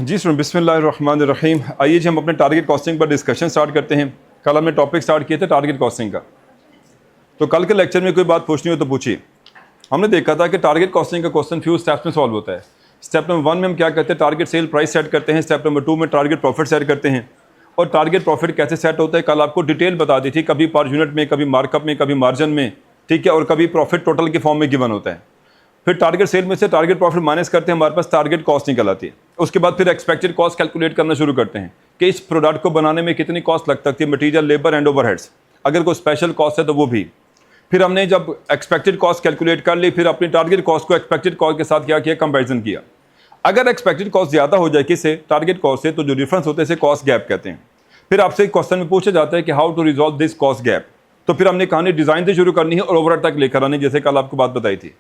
जी सुन बिस्मिल्लाहिर्रहमानिर्रहीम। आइए जी हम अपने टारगेट कॉस्टिंग पर डिस्कशन स्टार्ट करते हैं। कल हमने टॉपिक स्टार्ट किए थे टारगेट कॉस्टिंग का, तो कल के लेक्चर में कोई बात पूछनी हो तो पूछिए। हमने देखा था कि टारगेट कॉस्टिंग का क्वेश्चन फ्यू स्टेप्स में सॉल्व होता है। स्टेप नंबर 1 में हम क्या करते हैं, टारगेट सेल प्राइस सेट करते हैं। स्टेप नंबर 2 में टारगेट प्रॉफिट सेट करते हैं। और टारगेट प्रॉफिट कैसे सेट होता है कल आपको डिटेल बता दी थी, कभी पर यूनिट में, कभी मार्कअप में, कभी मार्जिन में, ठीक है, और कभी प्रॉफिट टोटल के फॉर्म में गिवन होता है। फिर टारगेट सेल में से टारगेट प्रॉफिट माइनस करते हैं, हमारे पास टारगेट कॉस्ट निकल आती है। उसके बाद फिर एक्सपेक्टेड कॉस्ट कैलकुलेट करना शुरू करते हैं कि इस प्रोडक्ट को बनाने में कितनी कॉस्ट लग सकती है, मटीरियल, लेबर एंड ओवरहेड्स। अगर कोई स्पेशल कॉस्ट है तो वो भी। फिर हमने जब एक्सपेक्टेड कॉस्ट कैलकुलेट कर ली, फिर अपनी टारगेट कॉस्ट को एक्सपेक्टेड कॉस्ट के साथ क्या किया, कंपैरिजन किया। अगर एक्सपेक्टेड कॉस्ट ज्यादा हो जाए किससे, टारगेट कॉस्ट से, तो जो डिफरेंस होते हैं इसे कॉस्ट गैप कहते हैं। फिर आपसे क्वेश्चन में पूछा जाता है कि how to resolve this cost gap. तो फिर हमने कहानी डिजाइन से शुरू करनी है और ओवरहेड तक लेकर आनी, जैसे कल आपको बात बताई थी।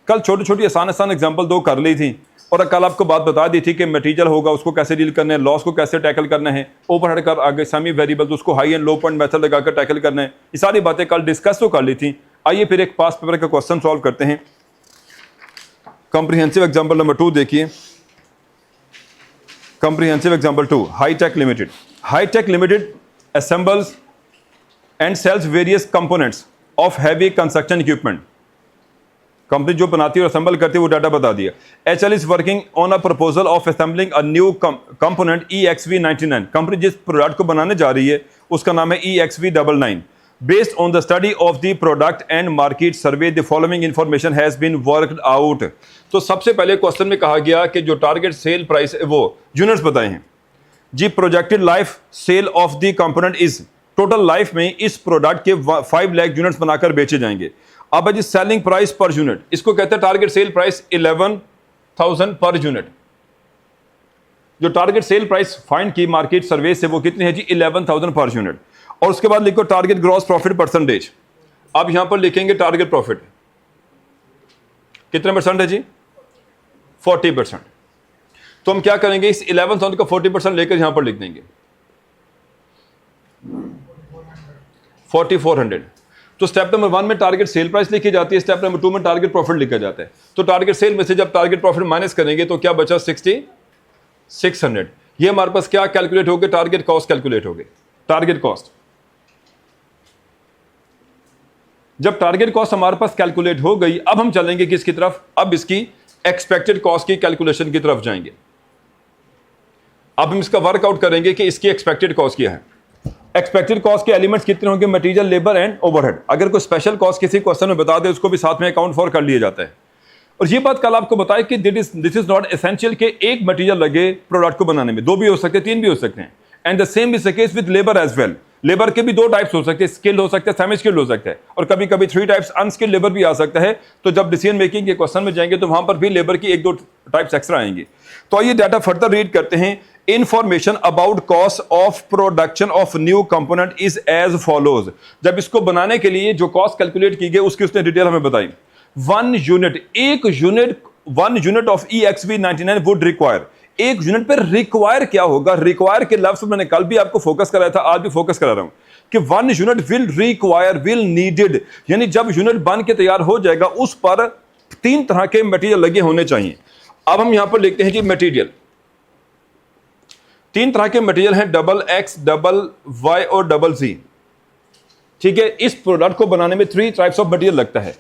कल छोटी छोटी आसान एग्जांपल 2 कर ली थी, और कल आपको बात बता दी थी कि मटेरियल होगा उसको कैसे डील करना है, लॉस को कैसे टैकल करना है, ओवरहेड कर आगे सेमी वेरिएबल तो उसको high and low point method लगाकर टैकल करना है। ये सारी बातें कल डिस्कस तो कर ली थी। आइए फिर एक पास पेपर का क्वेश्चन सॉल्व करते हैं। कॉम्प्रिहेंसिव एग्जाम्पल नंबर 2 देखिए। Comprehensive example 2, Hitech Limited. Hitech Limited assembles and sells various components of heavy construction equipment। Company जो बनाती है और असेंबल करती है वो डाटा बता दिया। HL is working on a proposal of assembling a new component EXV99। Company जिस प्रोडक्ट को बनाने जा रही है उसका नाम है EXV99। Based on the study of the product and market survey, the following information has been worked out। तो सबसे पहले क्वेश्चन में कहा गया कि जो टारगेट सेल प्राइस वो यूनिट्स बताए हैं जी। Projected life sale of the component is, total life में इस प्रोडक्ट के 5 लाख यूनिट्स बनाकर बेचे जाएंगे। अब जी सेलिंग प्राइस पर यूनिट, इसको कहते हैं target sale price 11,000 per unit. जो टारगेट सेल प्राइस फाइंड की मार्केट सर्वे से वो कितनी है जी, 11,000 पर यूनिट। और उसके बाद लिखो टारगेट ग्रॉस प्रॉफिट परसेंटेज। अब यहां पर लिखेंगे टारगेट प्रॉफिट कितने परसेंट है जी, 40%। तो हम क्या करेंगे, इस 11,000 का 40% लेकर यहां पर लिख देंगे 4,400। तो स्टेप नंबर 1 में टारगेट सेल प्राइस लिखी जाती है, स्टेप नंबर 2 में टारगेट प्रॉफिट लिखा जाता है। तो टारगेट सेल में से जब टारगेट प्रॉफिट माइनस करेंगे तो क्या बचा, 6,600। ये हमारे पास क्या कैलकुलेट हो गए, टारगेट कॉस्ट कैलकुलेट हो गए। टारगेट कॉस्ट, जब टारगेट कॉस्ट हमारे पास कैलकुलेट हो गई, अब हम चलेंगे किसकी तरफ, अब इसकी एक्सपेक्टेड कॉस्ट की कैलकुलेशन की तरफ जाएंगे। अब हम इसका वर्कआउट करेंगे कि इसकी एक्सपेक्टेड कॉस्ट क्या है। एक्सपेक्टेड कॉस्ट के एलिमेंट्स कितने होंगे, मटेरियल, लेबर एंड ओवरहेड। अगर कोई स्पेशल कॉस्ट किसी क्वेश्चन में बता दे उसको भी साथ में अकाउंट फॉर कर लिया जाता है। और ये बात कल आपको बताया कि दिस इज नॉट एसेंशियल कि एक मटेरियल लगे प्रोडक्ट को बनाने में, 2 भी हो सकते हैं, 3 भी हो सकते हैं। And the same is the case with labour as well. Labour के भी 2 टाइप्स हो सकते हैं, स्किल्ड हो सकते हैं, सेमी स्किल्ड हो सकते हैं, और कभी कभी 3 टाइप्स अनस्किल्ड लेबर भी आ सकता है। तो जब डिसीजन मेकिंग के क्वेश्चन में जाएंगे तो वहां पर भी लेबर की 1-2 टाइप्स एक्स्ट्रा आएंगी। तो आइए डाटा फर्दर रीड करते हैं। Information about cost of production of new component is as follows. जब इसको बनाने के लिए जो कॉस्ट कैलकुलेट की गई उसकी उसने डिटेल हमें बताई। 1 unit of EXV99 would require. एक यूनिट पर रिक्वायर क्या होगा, रिक्वायर के लफ्ज मैंने कल भी आपको फोकस कराया था, आज भी फोकस करा रहा हूं कि 1 unit will require, will needed, यानी जब यूनिट बन के तैयार हो जाएगा उस पर 3 तरह के मटेरियल लगे होने चाहिए। अब हम यहां पर लिखते हैं जी मटेरियल। 3 तरह के मटेरियल हैं, XX, Y और Z। ठीक है, इस प्रोडक्ट को बनाने में 3 टाइप्स ऑफ मटेरियल लगता है।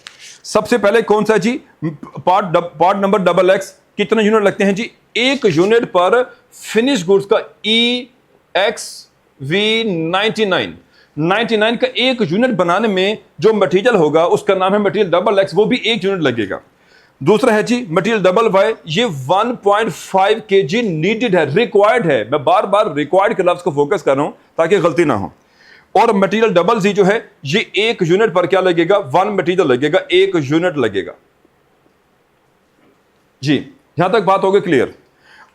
सबसे पहले कौन सा जी, पार्ट नंबर XX। कितने यूनिट लगते हैं जी, 1 यूनिट पर फिनिश गुड्स का EXV99 का 1 यूनिट बनाने में जो मटेरियल होगा उसका नाम है मटेरियल XX, वो भी 1 यूनिट लगेगा। दूसरा है जी मटेरियल Y, ये 1.5 kg नीडेड है, रिक्वायर्ड है। मैं बार बार रिक्वायर्ड के लफ्ज को फोकस कर रहा हूं ताकि गलती ना हो। और मटेरियल Z जो है ये 1 यूनिट पर क्या लगेगा, 1 मटेरियल लगेगा, 1 यूनिट लगेगा जी। यहां तक बात हो गई क्लियर।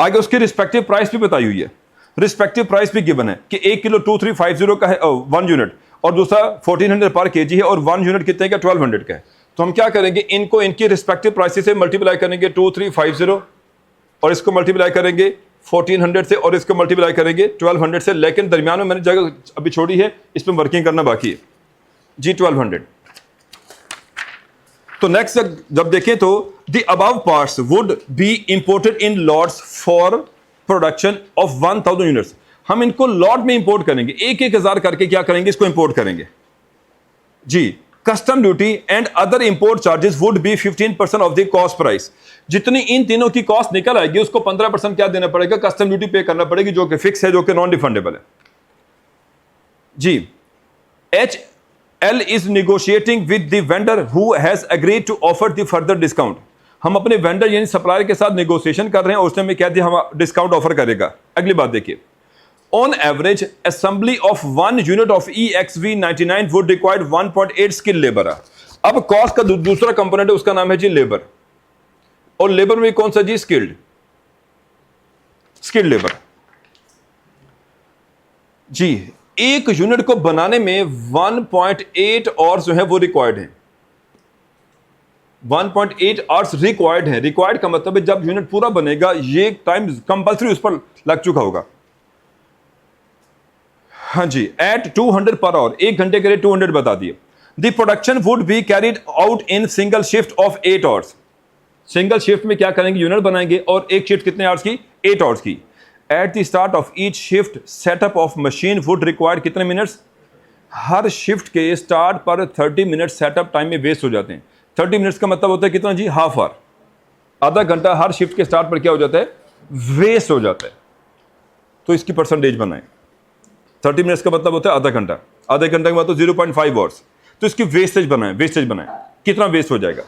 आगे उसकी रिस्पेक्टिव प्राइस भी बताई हुई है, रिस्पेक्टिव प्राइस भी गिवन है कि 1 किलो 2350 का है 1 यूनिट, और दूसरा 1400 पर केजी है, और 1 यूनिट कितने का, 1200 का है। तो हम क्या करेंगे, इनको इनकी रिस्पेक्टिव प्राइस से मल्टीप्लाई करेंगे 2350, और इसको मल्टीप्लाई करेंगे 1400 से, और इसको मल्टीप्लाई करेंगे 1200 से। लेकिन दरमियान में मैंने जगह अभी छोड़ी है, इस पर वर्किंग करना बाकी है जी। 1200 तो नेक्स्ट जब देखें तो the above parts would be imported in lots for production of 1000 units. हम इनको लॉट में इंपोर्ट करेंगे, एक एक हजार करके क्या करेंगे, इसको इंपोर्ट करेंगे जी। Custom duty and other import charges would be 15% of the cost price. जितनी इन तीनों की कॉस्ट निकल आएगी उसको 15% क्या देना पड़ेगा, कस्टम ड्यूटी पे करना पड़ेगी, जो कि फिक्स है, जो कि नॉन रिफंडेबल है जी। HL is negotiating with the vendor who has agreed to offer the further discount। हम अपने वेंडर यानी सप्लायर के साथ नेगोशिएशन कर रहे हैं और उसने हमें कह दिया हम डिस्काउंट ऑफर करेगा। अगली बात देखिए, on average assembly of 1 unit of EXV99 would required 1.8 skill labour. अब कॉस्ट का दूसरा कंपोनेंट है, उसका नाम है जी लेबर, और लेबर में कौन सा जी, स्किल्ड लेबर जी। एक यूनिट को बनाने में 1.8 आवर्स जो है वो रिक्वायर्ड है, 1.8 आवर्स रिक्वायर्ड है। रिक्वायर्ड का मतलब है जब यूनिट पूरा बनेगा ये टाइम कंपल्सरी उस पर लग चुका होगा। हाँ जी, एट 200 पर आवर, 1 घंटे के लिए 200 बता दिए। The production would be carried out in single shift of 8 hours. Single shift में क्या करेंगे, यूनिट बनाएंगे, और एक शिफ्ट कितने आवर्स की, 8 आवर्स की। Eight the start of each shift setup of machine would require कितने मिनट्स, हर शिफ्ट के स्टार्ट पर 30 मिनट सेटअप टाइम में वेस्ट हो जाते हैं। 30 मिनट्स का मतलब होता है कितना जी, हाफ आवर, आधा घंटा हर शिफ्ट के स्टार्ट पर क्या हो जाता है, वेस्ट हो जाता है। तो इसकी परसेंटेज बनाएं। 30 मिनट्स का मतलब होता है आधा घंटा, आधे घंटे के बाद तो 0.5 आवर्स। तो इसकी वेस्टेज बनाएं, कितना वेस्ट हो जाएगा।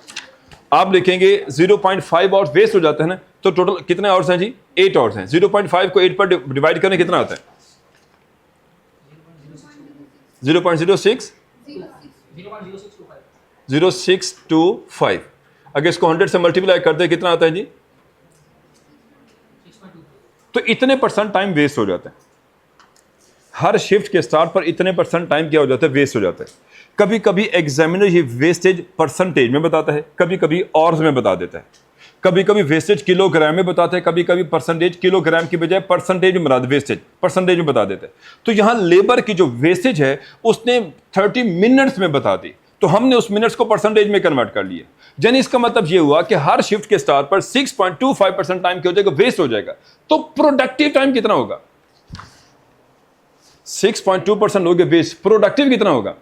आप लिखेंगे 0.5 आवर्स वेस्ट हो जाते हैं ना, तो टोटल कितने आवर्स हैं जी, 8 आवर्स हैं। 0.5 को 8 पर डिवाइड करें कितना आता है, 0.0625। अगर इसको 100 से मल्टीप्लाई कर दे कितना आता है जी, तो इतने परसेंट टाइम वेस्ट हो जाता है। हर शिफ्ट के स्टार्ट पर इतने परसेंट टाइम क्या हो जाता है, वेस्ट हो जाता है। कभी कभी एग्जामिनर ये वेस्टेज परसेंटेज में बताता है, कभी कभी आवर्स में बता देता है, कभी कभी वेस्टेज किलोग्राम में बताता है, कभी कभी परसेंटेज किलोग्राम की बजाय परसेंटेज में बता, वेस्टेज परसेंटेज में बता देता है। तो यहां लेबर की जो वेस्टेज है उसने 30 मिनट्स में बता दी, तो हमने उस मिनट्स को परसेंटेज में कन्वर्ट कर लिया। यानी इसका मतलब यह हुआ कि हर शिफ्ट के स्टार्ट पर 6.25% टाइम क्या हो जाएगा, वेस्ट हो जाएगा। तो प्रोडक्टिव टाइम कितना होगा, 6.2% हो गया वेस्ट, प्रोडक्टिव कितना होगा,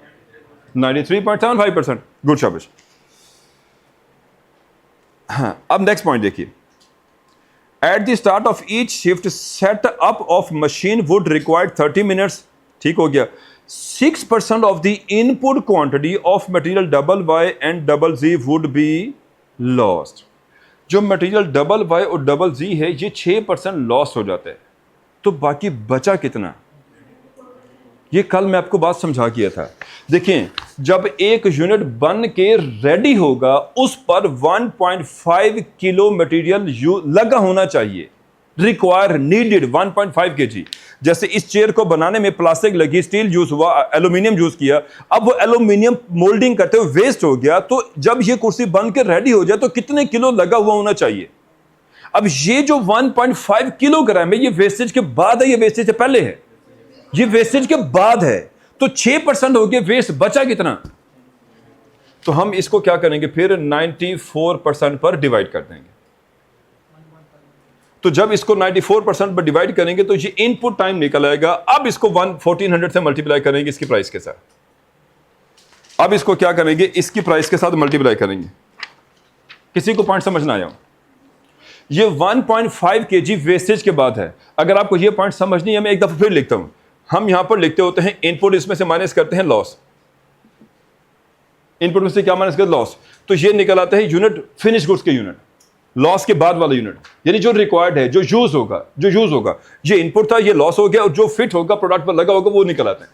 93.75%। गुड शाबाश। हाँ, अब नेक्स्ट पॉइंट देखिए, at the start of each shift set up of machine would required 30 minutes. ठीक हो गया। 6% of the input quantity of material double Y and double G would be lost. जो मटेरियल डबल वाई और double G है ये 6% loss हो जाता है, तो बाकी बचा कितना, ये कल मैं आपको बात समझा किया था। देखिए, जब एक यूनिट बन के रेडी होगा उस पर 1.5 किलो मटेरियल लगा होना चाहिए, रिक्वायर नीडेड 1.5 kg। जैसे इस चेयर को बनाने में प्लास्टिक लगी, स्टील यूज हुआ, एल्यूमिनियम यूज किया, अब वो एल्यूमिनियम मोल्डिंग करते हुए वेस्ट हो गया, तो जब ये कुर्सी बन के रेडी हो जाए तो कितने किलो लगा हुआ होना चाहिए। अब ये जो 1.5 किलोग्राम है ये वेस्टेज के बाद है, ये वेस्टेज से पहले है, ये वेस्टेज के बाद है। तो 6% हो गया वेस्ट, बचा कितना, तो हम इसको क्या करेंगे फिर 94% पर डिवाइड कर देंगे। तो जब इसको 94% पर डिवाइड करेंगे तो ये इनपुट टाइम निकल आएगा। अब इसको 1400 से मल्टीप्लाई करेंगे इसकी प्राइस के साथ। अब इसको क्या करेंगे, इसकी प्राइस के साथ मल्टीप्लाई करेंगे। किसी को पॉइंट समझना आया? ये 1.5 kg वेस्टेज के बाद है। अगर आपको ये पॉइंट समझनी है, मैं एक दफा फिर लिखता हूं। हम यहां पर लिखते होते हैं इनपुट, इसमें से माइनस करते हैं लॉस। इनपुट में से क्या माइनस करते, लॉस। तो ये निकल आता है यूनिट, फिनिश गुड्स के यूनिट, लॉस के बाद वाला यूनिट, यानी जो रिक्वायर्ड है, जो यूज होगा। ये इनपुट था, ये लॉस हो गया, और जो फिट होगा प्रोडक्ट पर लगा होगा वो निकल आता है।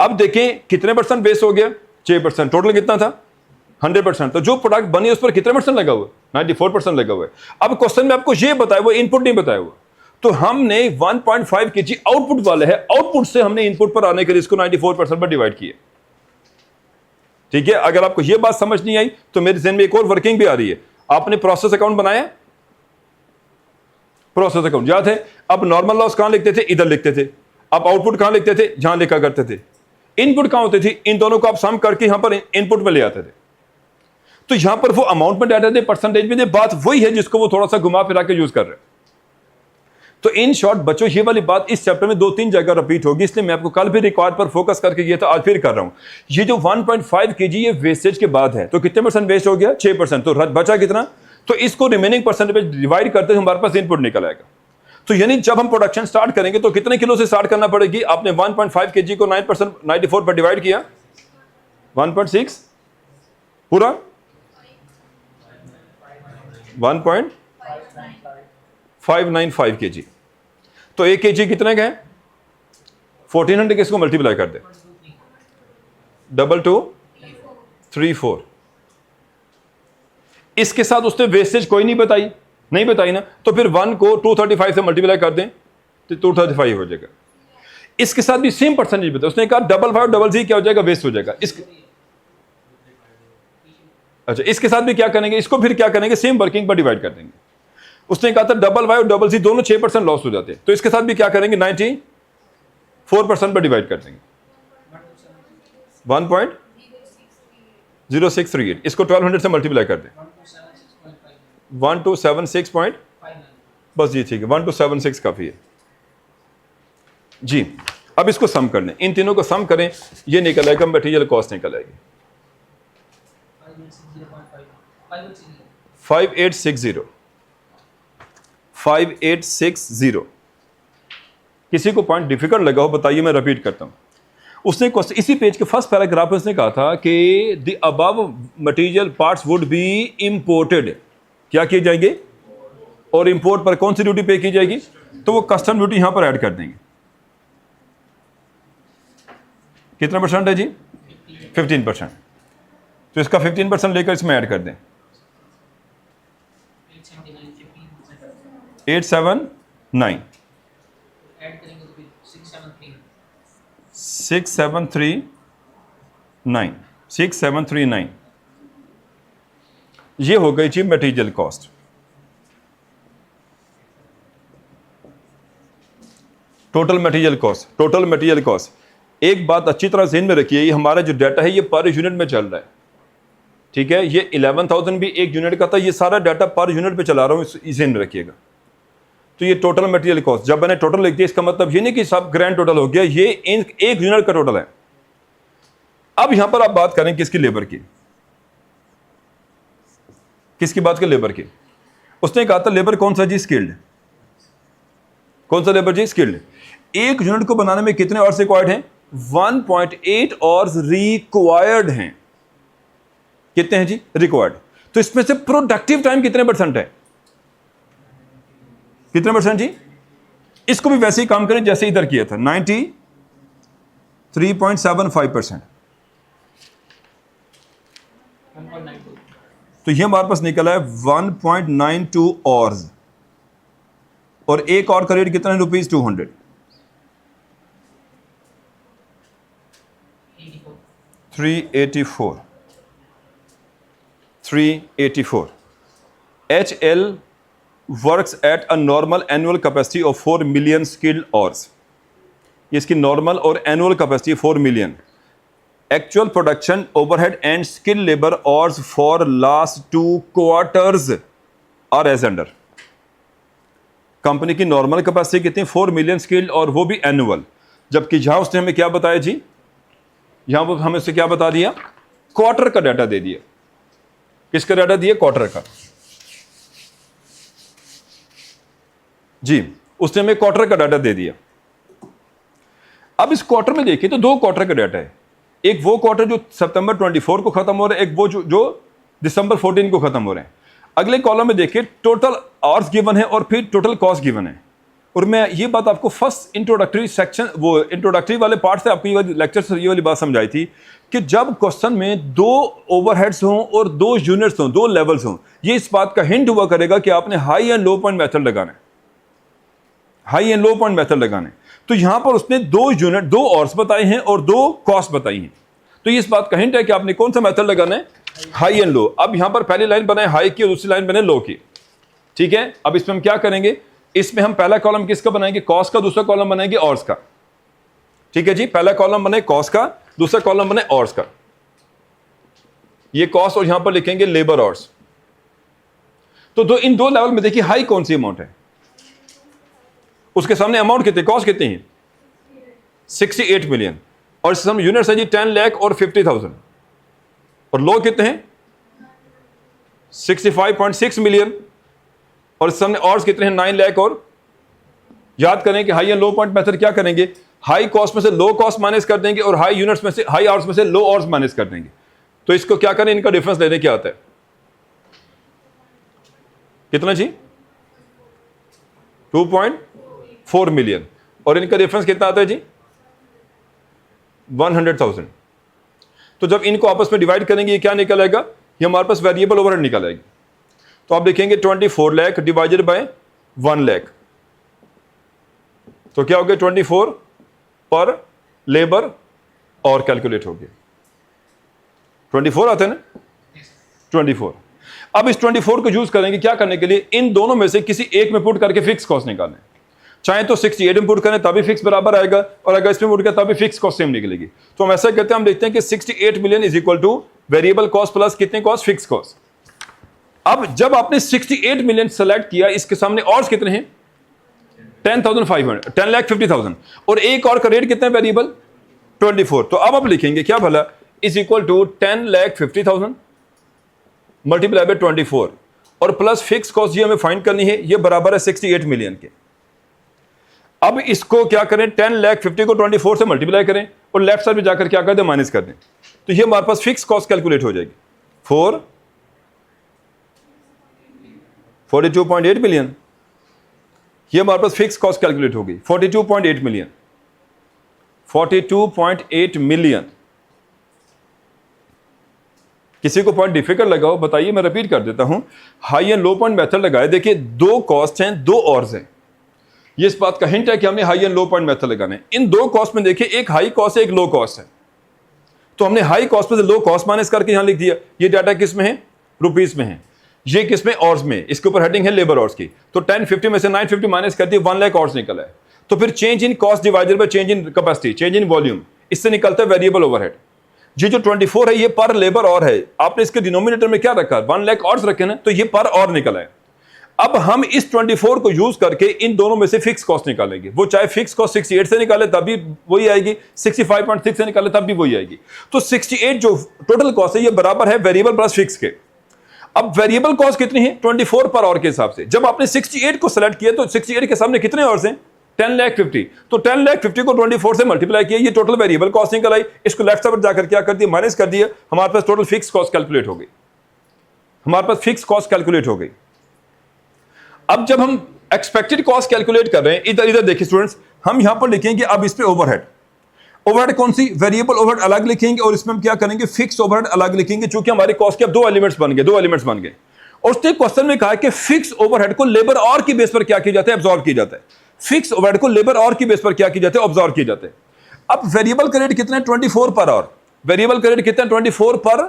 अब देखें कितने परसेंट बेस हो गया, 6%। टोटल कितना था, 100%। तो जो प्रोडक्ट बनी उस पर कितने परसेंट लगा हुआ, 94% लगा हुआ है। अब क्वेश्चन में आपको ये बताया हुआ, इनपुट नहीं बताया हुआ, तो हमने 1.5 kg आउटपुट वाले है, आउटपुट से हमने इनपुट पर आने के लिए इसको 94% पर डिवाइड किया। ठीक है, अगर आपको यह बात समझ नहीं आई तो मेरे ज़हन में एक और वर्किंग भी आ रही है। आपने प्रोसेस अकाउंट बनाया, प्रोसेस अकाउंट याद है। अब नॉर्मल लॉस कहां लिखते थे, इधर लिखते थे। अब आउटपुट कहां लिखते थे, जहां लिखा करते थे। इनपुट कहां होते थे, इन दोनों को आप सम करके यहां पर इनपुट में ले आते थे। तो यहां पर वो अमाउंट में डाटा थे, परसेंटेज में थे, बात वही है जिसको वो थोड़ा सा घुमा फिरा के यूज कर रहे हैं। तो इन शॉर्ट बच्चों ये वाली बात इस चैप्टर में 2-3 जगह रिपीट होगी, इसलिए मैं आपको कल भी रिकॉर्ड पर फोकस करके किया था, आज फिर कर रहा हूं। ये जो 1.5 kg ये वेस्टेज के बाद है, तो कितने परसेंट वेस्ट हो गया? 6%। तो बचा कितना? तो इसको रिमेनिंग परसेंटेज डिवाइड करते हैं, हमारे पास इनपुट निकल आएगा। तो यानी जब हम प्रोडक्शन स्टार्ट करेंगे तो कितने किलो से स्टार्ट करना पड़ेगी? आपने 1.5 kg को 9% 94 पर डिवाइड किया, 1.6 पूरा 1.595 kg। तो 1 kg कितने का है? 1400 के इसको मल्टीप्लाई कर दे, 2234। इसके साथ उसने वेस्टेज कोई नहीं बताई ना, तो फिर 1 को 235 से मल्टीप्लाई कर दें तो 235 हो जाएगा। इसके साथ भी सेम परसेंटेज बताया उसने, कहा 5500 क्या हो जाएगा? वेस्ट हो जाएगा। अच्छा, इसके साथ भी क्या करेंगे? इसको फिर क्या करेंगे? सेम वर्किंग पर डिवाइड कर देंगे। उसने कहा था 5500 दोनों 6% लॉस हो जाते हैं, तो इसके साथ भी क्या करेंगे? 94% पर डिवाइड कर देंगे, 1.0638। इसको 1200 से मल्टीप्लाई कर दें, 1276. बस जी ठीक है, 1276 काफी है जी। अब इसको सम कर लें, इन तीनों को सम करें, ये निकल आएगा मटेरियल कॉस्ट निकल आएगी 5860। किसी को पॉइंट डिफिकल्ट लगा हो बताइए, मैं रिपीट करता हूं। उसने इसी पेज के फर्स्ट पैराग्राफ में उसने कहा था कि the above material parts would be imported, क्या किए जाएंगे? और इंपोर्ट पर कौन सी ड्यूटी पे की जाएगी? तो वो कस्टम ड्यूटी यहां पर ऐड कर देंगे। कितना परसेंट है जी? 15%। तो इसका 15% लेकर इसमें ऐड कर दें, 879 6739 ये हो गई जी material cost. Total material cost. एक बात अच्छी तरह ज़हन में रखिए, ये हमारा जो डाटा है ये पर यूनिट में चल रहा है, ठीक है? ये 11,000 भी एक यूनिट का था, ये सारा डाटा पर यूनिट पे चला रहा हूं, ज़हन में रखिएगा। तो ये टोटल मटेरियल कॉस्ट, जब मैंने टोटल लिख दिया इसका मतलब ये नहीं कि सब ग्रैंड टोटल हो गया, ये एक यूनिट का टोटल है। अब यहां पर आप बात करें किसकी? लेबर की। किसकी बात करें? लेबर की। उसने कहा था लेबर कौन सा जी? स्किल्ड। कौन सा लेबर जी? स्किल्ड। एक यूनिट को बनाने में कितने आवर्स रिक्वायर्ड हैं? 1.8 आवर्स रिक्वायर्ड हैं। कितने हैं जी? रिक्वायर्ड। तो इसमें से प्रोडक्टिव टाइम कितने परसेंट है? कितने परसेंट जी? इसको भी वैसे ही काम करें जैसे इधर किया था, 93.75%। तो ये हमारे पास निकला है 1.92 आवर्स, और एक और का रेट कितना है? ₹200। 384। HL works at a normal annual capacity of 4 million skilled hours। ये इसकी नॉर्मल और annual capacity 4 million. Actual production overhead and skill labour hours for last 2 quarters are as under. कंपनी की नॉर्मल कैपेसिटी कितनी? 4 million skilled, और वो भी annual. जबकि यहां उसने हमें क्या बताया जी? यहां पर हमें उससे क्या बता दिया? क्वार्टर का डाटा दे दिया। किसका डाटा दिया? क्वार्टर का जी। उसने हमें क्वार्टर का डाटा दे दिया। अब इस क्वार्टर में देखिए तो 2 क्वार्टर का डाटा है। एक वो क्वार्टर जो सितंबर 24 को खत्म हो रहा है, एक वो जो दिसंबर 14 को खत्म हो रहे हैं। अगले कॉलम में देखिए टोटल आवर्स गिवन है और फिर टोटल कॉस्ट गिवन है। और मैं ये बात आपको फर्स्ट इंट्रोडक्टरी सेक्शन, वो इंट्रोडक्टरी वाले पार्ट से आपको ये वाली लेक्चर से ये वाली बात समझाई थी कि जब क्वेश्चन में 2 ओवरहेड्स हों और 2 यूनिट्स हों, 2 लेवल्स हों, ये इस बात का हिंट हुआ करेगा कि आपने high and low point method लगाना है। High and low point method लगाने। तो यहां पर उसने 2 यूनिट, 2 आवर्स बताए हैं और 2 कॉस्ट बताई हैं। तो ये इस बात का हिंट है कि आपने कौन सा मेथड लगाना है? हाई एंड लो। अब यहां पर पहली लाइन बनाए हाई की और दूसरी लाइन बने लो की, ठीक है? अब इसमें हम क्या करेंगे? इसमें हम पहला कॉलम किसका बनाएंगे? कॉस्ट का। दूसरा कॉलम बनाएंगे आवर्स का, ठीक है जी? पहला कॉलम बने कॉस्ट का, दूसरा कॉलम बने आवर्स का। ये कॉस्ट और यहां पर लिखेंगे लेबर आवर्स। तो इन 2 लेवल में देखिए हाई कौन सी अमाउंट है? उसके सामने अमाउंट कितने, कॉस्ट कितनी है 68 मिलियन, और इसके सामने यूनिट्स है जी 10 लाख और 50,000, और लोग कितने हैं 65.6 मिलियन, और इसके सामने और कितने हैं 9 लाख। और याद करें कि high and low point method क्या करेंगे, हाई कॉस्ट में से लो कॉस्ट माइनस कर देंगे और हाई यूनिट्स में से, हाई आवर्स में से लो आवर्स माइनस कर देंगे। तो इसको क्या करें, इनका डिफरेंस लेने क्या आता है, कितना जी 2.4 मिलियन, और इनका डिफरेंस कितना आता है जी 100,000। तो जब इनको आपस में डिवाइड करेंगे ये क्या निकल आएगा, ये हमारे पास वेरिएबल ओवरहेड निकल आएगी। तो आप देखेंगे 24 लाख डिवाइडेड बाय 1 लाख, तो क्या हो गया 24 पर लेबर और कैलकुलेट हो गया 24 आता है ना 24। अब इस 24 को यूज करेंगे क्या करने के लिए, इन दोनों में से किसी एक में पुट करके फिक्स कॉस्ट निकालें। चाहे तो 68 में पुट करें तभी फिक्स बराबर आएगा, और अगर इसमें पुट करें तभी फिक्स कॉस्ट सेम निकलेगी। तो हम ऐसा कहते हैं, हम देखते हैं कि 68 million is equal two variable cost plus कितने कॉस्ट, फिक्स कॉस्ट। अब जब आपने 68 मिलियन सेलेक्ट किया, इसके सामने और कितने हैं 10,500, 10,50,000, और एक और का रेट कितना है वेरिएबल 24। तो अब आप लिखेंगे क्या भला, is equal to 10,50,000 multiply by 24 और प्लस फिक्स कॉस्ट ये हमें फाइंड करनी है, ये बराबर है 68 मिलियन के। अब इसको क्या करें, 10,50,000 को 24 से मल्टीप्लाई करें और लेफ्ट साइड में जाकर क्या कर दें, माइनस कर दें। तो ये हमारे पास फिक्स कॉस्ट कैलकुलेट हो जाएगी 42.8 मिलियन, ये हमारे पास फिक्स कॉस्ट कैलकुलेट होगी 42.8 मिलियन, 42.8 मिलियन। किसी को पॉइंट डिफिकल्ट लगा हो बताइए, मैं रिपीट कर देता हूं। High and low point method लगाए, देखिए दो कॉस्ट हैं, दो ऑर्स हैं, ये इस बात का हिंट है कि हमने high and low point method लगाना है। इन दो कॉस्ट में देखिए एक हाई कॉस्ट है एक लो कॉस्ट है, तो हमने हाई कॉस्ट में से लो कॉस्ट माइनस करके यहां लिख दिया। ये डाटा किस में है, रुपीस में है, ये किस में, ऑर्स में। इसके ऊपर हेडिंग है लेबर ऑर्स की। तो 1050 में से 950 माइनस कर दिए, 1 लाख ऑर्स निकला है। तो फिर change in cost divided by change in capacity, change in volume, इससे निकलता है वेरिएबल ओवरहेड। ये जो 24 है ये पर लेबर और है, आपने इसके डिनोमिनेटर में क्या रखा, 1 लाख ऑर्स रखे ना, तो ये पर और निकला है। अब हम इस 24 को यूज करके इन दोनों में से फिक्स कॉस्ट निकालेंगे। वो चाहे फिक्स कॉस्ट 68 से निकाले तब भी वही आएगी, 65.6 से निकाले तब भी वही आएगी। तो 68 जो टोटल कॉस्ट है ये बराबर है वेरिएबल प्लस फिक्स के। अब वेरिएबल कॉस्ट कितनी है 24 पर आवर के हिसाब से। जब आपने 68 को सेलेक्ट किया तो 68 के सामने कितने आवर्स हैं 10,50,000। तो 10,50,000 को 24 से मल्टीप्लाई किया, ये टोटल वेरिएबल कॉस्ट निकल आई। इसको लेफ्ट साइड जाकर क्या कर दिया, माइनस कर दिया, हमारे पास टोटल फिक्स कॉस्ट कैलकुलेट हो गई, हमारे पास फिक्स कॉस्ट कैलकुलेट हो गई। अब जब हम एक्सपेक्टेड कॉस्ट कैलकुलेट कर रहे हैं, इधर देखिए स्टूडेंट्स, हम यहां पर लिखेंगे अब इस पे ओवरहेड। ओवरहेड कौन सी, वेरिएबल ओवरहेड अलग लिखेंगे और इसमें हम क्या करेंगे, फिक्स ओवरहेड अलग लिखेंगे, चूंकि हमारे कॉस्ट के अब दो एलिमेंट्स बन गए। और उसने क्वेश्चन में कहा कि फिक्स ओवरहेड को लेबर और की बेस पर क्या किया जाता है, अब्सॉर्ब किया जाता है। फिक्स ओवरहेड को लेबर और की बेस पर क्या किया जाता है, ऑब्जॉर्व किया जाता है। अब वेरिएबल का रेट कितना है 24 पर आवर, वेरिएबल का रेट कितना है 24 पर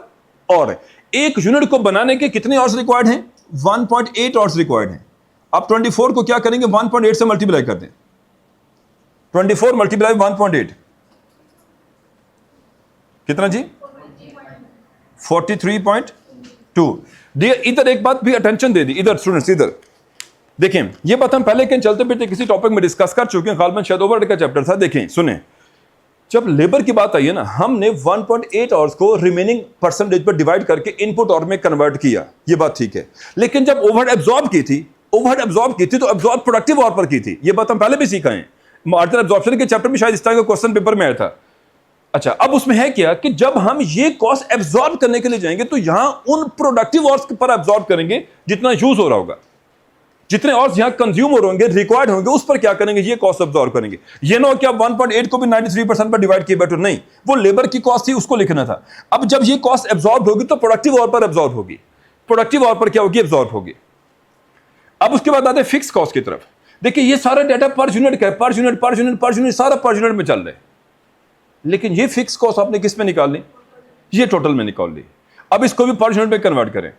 आवर। एक यूनिट को बनाने के कितने आवर्स रिक्वायर्ड हैं, 1.8 आवर्स रिक्वायर्ड हैं। आप 24 को क्या करेंगे 1.8 से मल्टीप्लाई कर दें, 24 मल्टीप्लाई 1.8 कितना जी 43.2। इधर एक बात भी अटेंशन दे दी, इधर स्टूडेंट्स इधर देखें, ये बात हम पहले कहीं चलते फिरते किसी टॉपिक में डिस्कस कर चुके हैं, गालबन शायद ओवरहेड का चैप्टर था। देखें सुने, जब लेबर की बात आई है ना, हमने 1.8 आवर्स को रिमेनिंग परसेंटेज पर डिवाइड करके इनपुट और में कन्वर्ट किया, ये बात ठीक है। लेकिन जब ओवरहेड एब्जॉर्ब की थी तो एब्जॉर्ब प्रोडक्टिव आवर पर की थी, ये बात हम पहले भी सीखा है। मार्जिनल एब्जॉर्प्शन के चैप्टर में शायद इस तरह का क्वेश्चन पेपर में आया था। अच्छा, अब उसमें है क्या कि जब हम ये कॉस्ट एब्जॉर्ब करने के लिए जाएंगे तो यहां उन प्रोडक्टिव आवर्स पर एब्जॉर्ब करेंगे जितना यूज हो रहा होगा, जितने आवर्स यहां कंज्यूम हो रहे होंगे, रिक्वायर्ड होंगे, उस पर क्या करेंगे, ये कॉस्ट एब्जॉर्ब करेंगे। ये ना हो कि आप 1.8 को भी 93% पर डिवाइड किए बैठो, नहीं, वो लेबर की कॉस्ट थी, उसको लिखना था। अब जब ये कॉस्ट एब्जॉर्ब होगी तो प्रोडक्टिव आवर पर एब्जॉर्ब होगी, प्रोडक्टिव आवर पर क्या होगी, एब्जॉर्ब होगी। अब उसके बाद आते हैं फिक्स कॉस्ट की तरफ। देखिए ये सारा डाटा पर यूनिट का है, पर यूनिट सारा पर यूनिट में चल रहा है। लेकिन ये फिक्स कॉस्ट आपने किस में निकाल ली, ये टोटल में निकाल ली। अब इसको भी पर यूनिट में कन्वर्ट करें,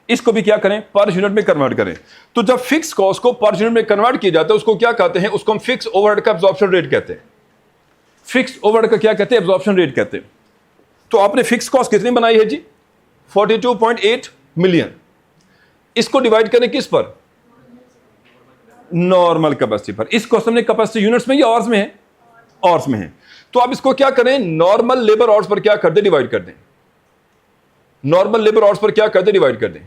इसको भी क्या करें, पर यूनिट में कन्वर्ट करें। तो जब फिक्स कॉस्ट को पर यूनिट में कन्वर्ट किया जाता है उसको क्या कहते हैं, उसको हम फिक्स ओवरहेड का एब्जॉर्प्शन रेट कहते हैं। फिक्स ओवरहेड का क्या कहते हैं, एब्जॉर्प्शन रेट कहते हैं। तो आपने फिक्स कॉस्ट कितनी बनाई है जी 42.8 मिलियन। इसको डिवाइड करें किस पर, नॉर्मल कैपेसिटी पर। इस क्वेश्चन में कैपेसिटी यूनिट्स में या आवर्स में है? आवर्स में है। तो आप इसको क्या करें, नॉर्मल लेबर आवर्स पर क्या कर दें, डिवाइड कर दें। नॉर्मल लेबर आवर्स पर क्या कर दें, डिवाइड कर दें।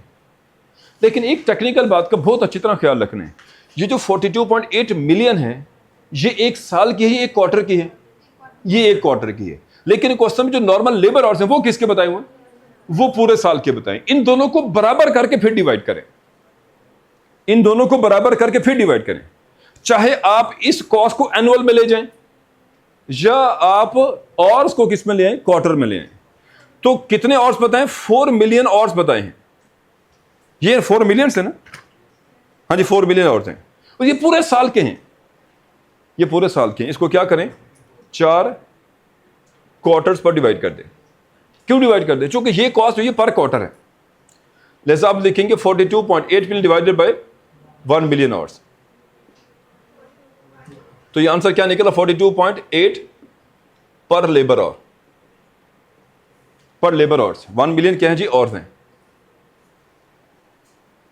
लेकिन एक टेक्निकल बात का बहुत अच्छी तरह ख्याल रखना है, ये जो 42.8 मिलियन है ये एक साल की है, एक क्वार्टर की है? ये एक क्वार्टर की है। लेकिन क्वेश्चन में जो नॉर्मल लेबर आवर्स हैं वो किसके बताए हुए? वो पूरे साल के बताएं। इन दोनों को बराबर करके फिर डिवाइड करें, इन दोनों को बराबर करके फिर डिवाइड करें। चाहे आप इस कॉस्ट को एनुअल में ले जाएं या आप आवर्स को किस में ले आए, क्वार्टर में ले आए। तो कितने आवर्स बताएं? 4 मिलियन आवर्स बताए हैं। ये 4 मिलियन है ना? हाँ जी, 4 मिलियन आवर्स हैं और ये पूरे साल के हैं, ये पूरे साल के हैं। इसको क्या करें, 4 क्वार्टर्स पर डिवाइड कर दें। क्यों डिवाइड कर दें? क्योंकि ये कॉस्ट हुई पर क्वार्टर है। जैसे आप लिखेंगे 42.8 million divided by 1 million hours, तो ये आंसर क्या निकला? 42.8 पर लेबर आवर, पर लेबर आवर्स। 1 मिलियन क्या है जी, आवर्स हैं,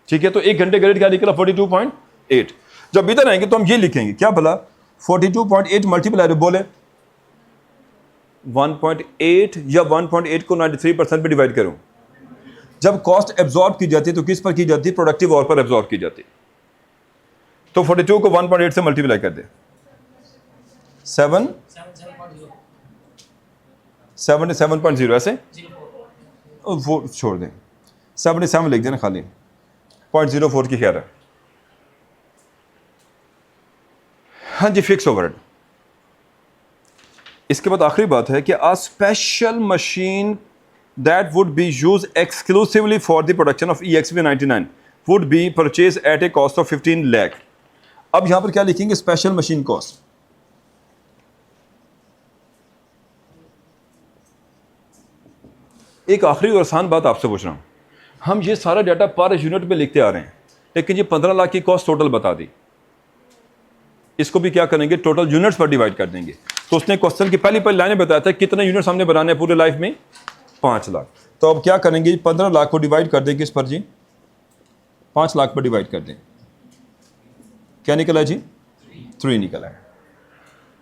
ठीक है। तो 1 घंटे का रेट क्या निकला? 42.8। जब इधर आएंगे तो हम ये लिखेंगे क्या भला, 42.8 मल्टीप्लाई बोले 1.8 या 1.8 को 93% पे डिवाइड करूं। जब कॉस्ट एब्जॉर्ब की जाती है तो किस पर की जाती है? प्रोडक्टिव आवर पर एब्जॉर्ब की जाती है। तो 42 को 1.8 से मल्टीप्लाई कर दे, 77.0 ऐसे वो छोड़ दें, 77 लिख देना खाली, 0.04 की खैर है। हाँ जी, फिक्स ओवरहेड। इसके बाद आखिरी बात है कि a special machine that would be used exclusively for the production of EXV99 would be purchased at a cost of 15 lakh। अब यहां पर क्या लिखेंगे? Special machine cost. एक आखिरी और आसान बात आपसे पूछ रहा हूं, हम ये सारा डाटा पर यूनिट में लिखते आ रहे हैं, लेकिन ये 15 लाख की कॉस्ट टोटल बता दी। इसको भी क्या करेंगे, टोटल यूनिट्स पर डिवाइड कर देंगे। तो उसने क्वेश्चन की पहली लाइनें बताया था कितने यूनिट्स हमने बनाने हैं पूरे लाइफ में, 5 लाख। तो अब क्या करेंगे, 15 लाख को डिवाइड कर दें किस पर जी, 5 लाख पर डिवाइड कर दें। क्या निकला जी? 3 निकला है।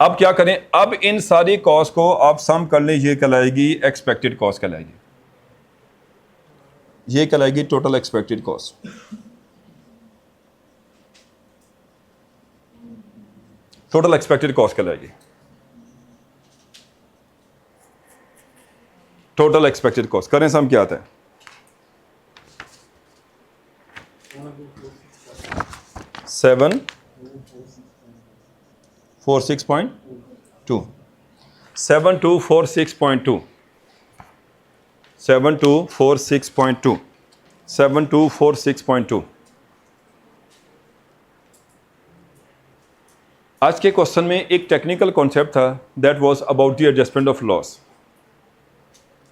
अब क्या करें, अब इन सारी कॉस्ट को आप सम कर लें, ये कहलाएगी एक्सपेक्टेड कॉस्ट कहलाएगी, ये कहलाएगी total expected cost. Total expected cost कहलाएगी, टोटल एक्सपेक्टेड कॉस्ट। करें सम क्या आता है, 746.2 7246.2 7246.2 7246.2। आज के क्वेश्चन में एक टेक्निकल कॉन्सेप्ट था, that was about the adjustment of loss,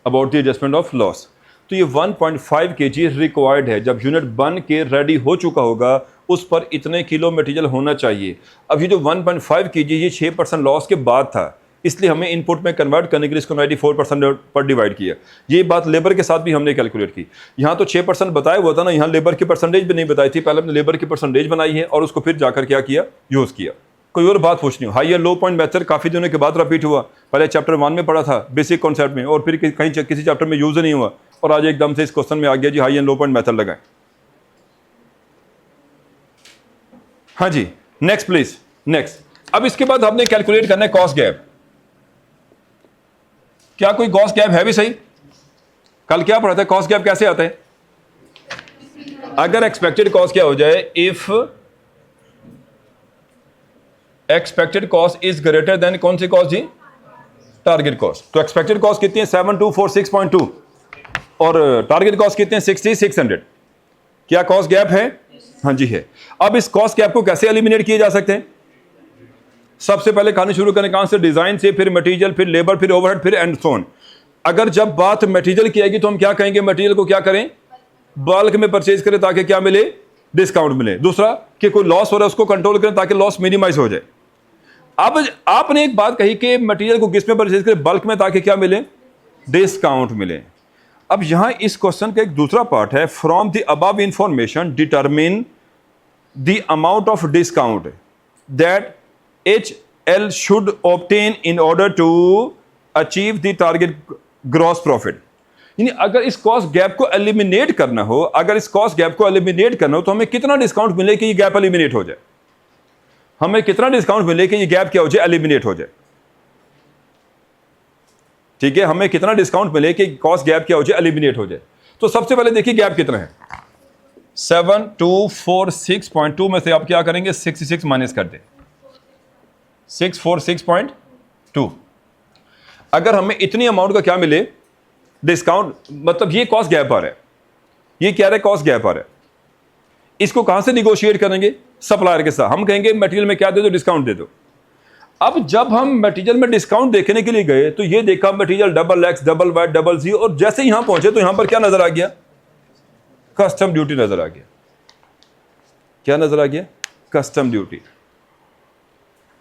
about the adjustment of loss. तो ये 1.5 kg रिक्वायर्ड है, जब यूनिट बन के रेडी हो चुका होगा उस पर इतने किलो मटेरियल होना चाहिए। अब ये जो 1.5 kg ये 6% लॉस के बाद था, इसलिए हमें इनपुट में कन्वर्ट करने के लिए इसको 94% पर डिवाइड किया। ये बात लेबर के साथ भी हमने कैलकुलेट की। यहाँ तो 6% बताया हुआ था ना, यहाँ लेबर की परसेंटेज भी नहीं बताई थी। पहले हमने लेबर की परसेंटेज बनाई है और उसको फिर जाकर क्या किया, यूज़ किया। कोई और बात पूछनी हो, हाई या लो पॉइंट मेथड काफ़ी दिनों के बाद रिपीट हुआ। पहले चैप्टर 1 में पढ़ा था बेसिक कॉन्सेप्ट में, और फिर कहीं किसी चैप्टर में यूज़ नहीं हुआ, और आज एकदम से इस क्वेश्चन में आ गया जी high and low point method लगाएं। हाँ जी, नेक्स्ट प्लीज, नेक्स्ट। अब इसके बाद हमने कैलकुलेट करना है कॉस्ट गैप। क्या कोई कॉस्ट गैप है भी सही? कल क्या पढ़ा था, कॉस्ट गैप कैसे आता है? अगर एक्सपेक्टेड कॉस्ट क्या हो जाए, if expected cost is greater than कौन सी कॉस्ट जी, टारगेट कॉस्ट। तो एक्सपेक्टेड कॉस्ट कितनी है 7246.2 और टारगेट कॉस्ट कितने हैं 6600। क्या कॉस्ट गैप है? हाँ जी है। अब इस कॉस्ट गैप को कैसे एलिमिनेट किए जा सकते हैं? सबसे पहले कहानी शुरू करें कहां से, डिजाइन से, फिर मटेरियल, फिर लेबर, फिर ओवरहेड, फिर एंड सो ऑन। अगर जब बात मटेरियल की आएगी तो हम क्या कहेंगे, मटेरियल को क्या करें, बल्क में परचेज करें ताकि क्या मिले, डिस्काउंट मिले। दूसरा कि कोई लॉस हो रहा है उसको कंट्रोल करें ताकि लॉस मिनिमाइज हो जाए। अब आपने एक बात कही कि मटेरियल को किस में परचेज करें, बल्क में, ताकि क्या मिले, डिस्काउंट मिले। अब यहां इस क्वेश्चन का एक दूसरा पार्ट है, from the above information determine the amount of discount that HL should obtain in order to achieve the target gross profit. यानी अगर इस कॉस्ट गैप को एलिमिनेट करना हो, अगर इस कॉस्ट गैप को एलिमिनेट करना हो तो हमें कितना डिस्काउंट मिले कि ये गैप एलिमिनेट हो जाए? हमें कितना डिस्काउंट मिले कि ये गैप क्या हो जाए? एलिमिनेट हो जाए। ठीक है, हमें कितना डिस्काउंट मिले कि कॉस्ट गैप क्या हो जाए? एलिमिनेट हो जाए। तो सबसे पहले देखिए गैप कितना है। 7246.2 में से आप क्या करेंगे? 66 माइनस कर दें। 646.2। अगर हमें इतनी अमाउंट का क्या मिले डिस्काउंट, मतलब ये कॉस्ट गैप आ रहा है, ये क्या रहा है? कॉस्ट गैप आ रहा है। इसको कहां से निगोशिएट करेंगे? सप्लायर के साथ। हम कहेंगे मटेरियल में क्या दे दो? डिस्काउंट दे दो। अब जब हम मटेरियल में डिस्काउंट देखने के लिए गए तो ये देखा material XX, double Y, double G, और जैसे यहां पहुंचे तो यहां पर क्या नजर आ गया? कस्टम ड्यूटी नजर आ गया। क्या नजर आ गया? Custom duty.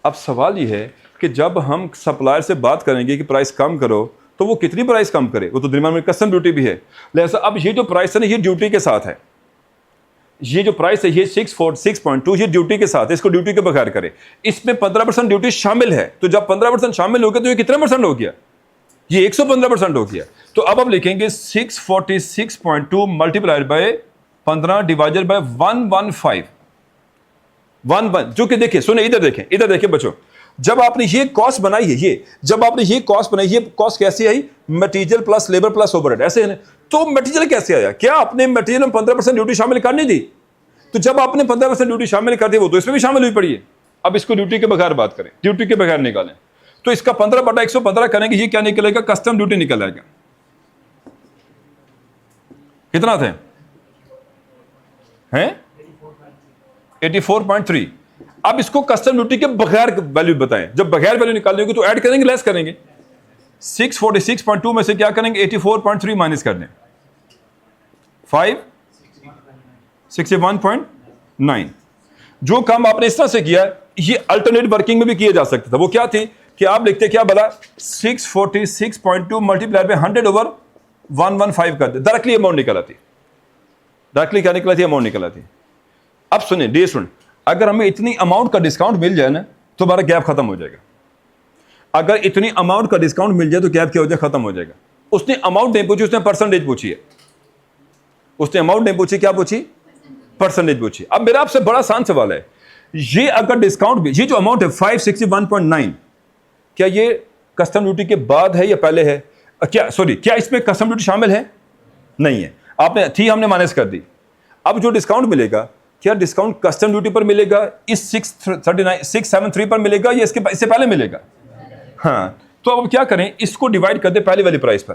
अब सवाल यह है कि जब हम सप्लायर से बात करेंगे कि प्राइस कम करो तो वो कितनी प्राइस कम करे? वो तो दरमियान में कस्टम ड्यूटी भी है। लिहाजा अब ये जो प्राइस है ना, ये ड्यूटी के साथ है। ये जो प्राइस है ये 646.2 ये ड्यूटी के साथ है, इसको ड्यूटी के बगैर करे। इसमें 15% ड्यूटी शामिल है। तो जब 15% शामिल हो गया तो ये कितना परसेंट हो गया? ये 115% हो गया। तो अब आप लिखेंगे 646.2 मल्टीप्लाइड बाय 15 डिवाइडेड बाय 115 11, जो कि देखिए, सुने इधर देखें बच्चों, जब आपने ये कॉस्ट बनाई है, ये जब आपने ये कॉस्ट बनाई, ये कॉस्ट कैसे आई? Material plus labour plus overhead, ऐसे है ना। तो मटेरियल कैसे आया? क्या आपने मटेरियल में 15% ड्यूटी शामिल करनी थी? तो जब आपने 15% ड्यूटी शामिल कर दी, वो तो इसमें भी शामिल हुई पड़ी है। अब इसको ड्यूटी के बगैर बात करें, ड्यूटी के बगैर निकालें तो इसका 15/115 करेंगे, ये क्या निकलेगा? कस्टम ड्यूटी निकल आएगा। कितना थे? हैं 84.3। अब इसको कस्टम ड्यूटी के बगैर वैल्यू बताएं। जब बगैर वैल्यू निकालनी होगी तो ऐड करेंगे, लेस करेंगे। 646.2 में से क्या करेंगे? 84.3 माइनस कर दें। 561.9। जो काम आपने इस तरह से किया, ये अल्टरनेट वर्किंग में भी किया जा सकता था। वो क्या थी कि आप लिखते क्या बला? 646.2 मल्टीप्लाई बाय 100/115 कर दे, डायरेक्टली अमाउंट निकल आती। डायरेक्टली क्या निकला थी? अमाउंट निकल आती। अब सुने डियर स्टूडेंट, अगर हमें इतनी अमाउंट का डिस्काउंट मिल जाए ना तो हमारा गैप खत्म हो जाएगा। अगर इतनी अमाउंट का डिस्काउंट मिल जाए तो गैप क्या हो जाए? खत्म हो जाएगा। उसने अमाउंट नहीं पूछी, उसने परसेंटेज पूछी है। उसने अमाउंट नहीं पूछी, क्या पूछी? परसेंटेज पूछी। अब मेरा आपसे बड़ा आसान सवाल है, ये अगर डिस्काउंट भी, ये जो अमाउंट है 561.9, क्या ये कस्टम ड्यूटी के बाद है या पहले है? क्या इसमें कस्टम ड्यूटी शामिल है? नहीं है। आपने थी, हमने माइनस कर दी। अब जो डिस्काउंट मिलेगा, क्या डिस्काउंट कस्टम ड्यूटी पर मिलेगा, इस 673 पर मिलेगा या इससे पहले मिलेगा? हाँ, तो अब क्या करें? इसको डिवाइड कर दें पहले वाली प्राइस पर,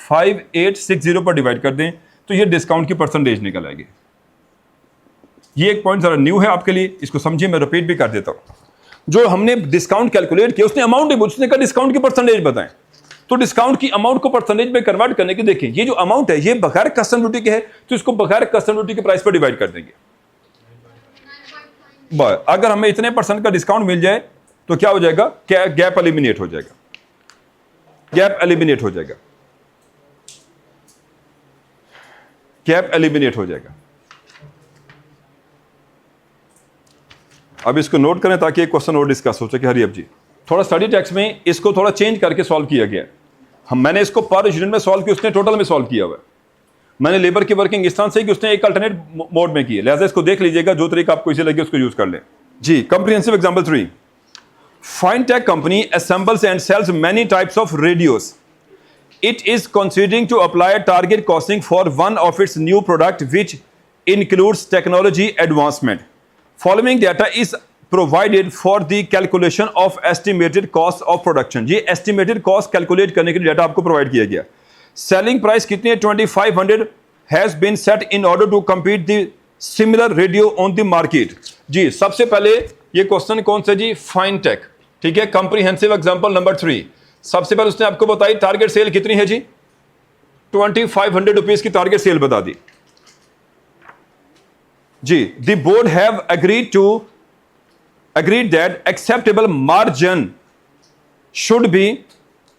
5860 पर डिवाइड कर दें तो ये डिस्काउंट की परसेंटेज निकल आएगी। ये एक पॉइंट जरा न्यू है आपके लिए, इसको समझिए, मैं रिपीट भी कर देता हूं। जो हमने डिस्काउंट कैलकुलेट किया, उसने अमाउंट नहीं पूछा, उसने कहा डिस्काउंट की परसेंटेज बताएं। तो डिस्काउंट की अमाउंट को परसेंटेज में कन्वर्ट करने के, देखिए ये जो अमाउंट है ये बगैर कस्टम ड्यूटी के है, तो इसको बगैर कस्टम ड्यूटी के प्राइस पर डिवाइड कर देंगे। अगर हमें इतने परसेंट का डिस्काउंट मिल जाए तो क्या हो जाएगा? क्या गैप एलिमिनेट हो जाएगा। गैप एलिमिनेट हो जाएगा। गैप एलिमिनेट हो जाएगा। अब इसको नोट करें ताकि एक क्वेश्चन और डिस्कस हो सके। हरियप जी, थोड़ा स्टडी टेक्स्ट में इसको थोड़ा चेंज करके सॉल्व किया गया। मैंने इसको पर यूनिट में सॉल्व किया, उसने टोटल में सॉल्व किया हुआ है। मैंने लेबर की वर्किंग इस तरह से कि उसने एक अल्टरनेट मोड में की है। लिहाजा इसको देख लीजिएगा, जो तरीका आपको इसे लगे उसको यूज कर लें। जी, comprehensive example 3। Fintech company assembles and sells many types of radios. It is considering to apply target costing for one of its new product which includes technology advancement. Following data is provided for the calculation of estimated cost of production. ये estimated cost calculate करने के लिए data आपको provide किया गया। Selling price कितनी है? 2500 has been set in order to compete the similar radio on the market. जी, सबसे पहले ये क्वेश्चन कौन सा जी? फाइनटेक। ठीक है, कंप्रीहेंसिव एग्जांपल नंबर 3। सबसे पहले उसने आपको बताई टारगेट सेल कितनी है जी? 2500 रुपीज की टारगेट सेल बता दी जी। The board have agreed that acceptable margin should be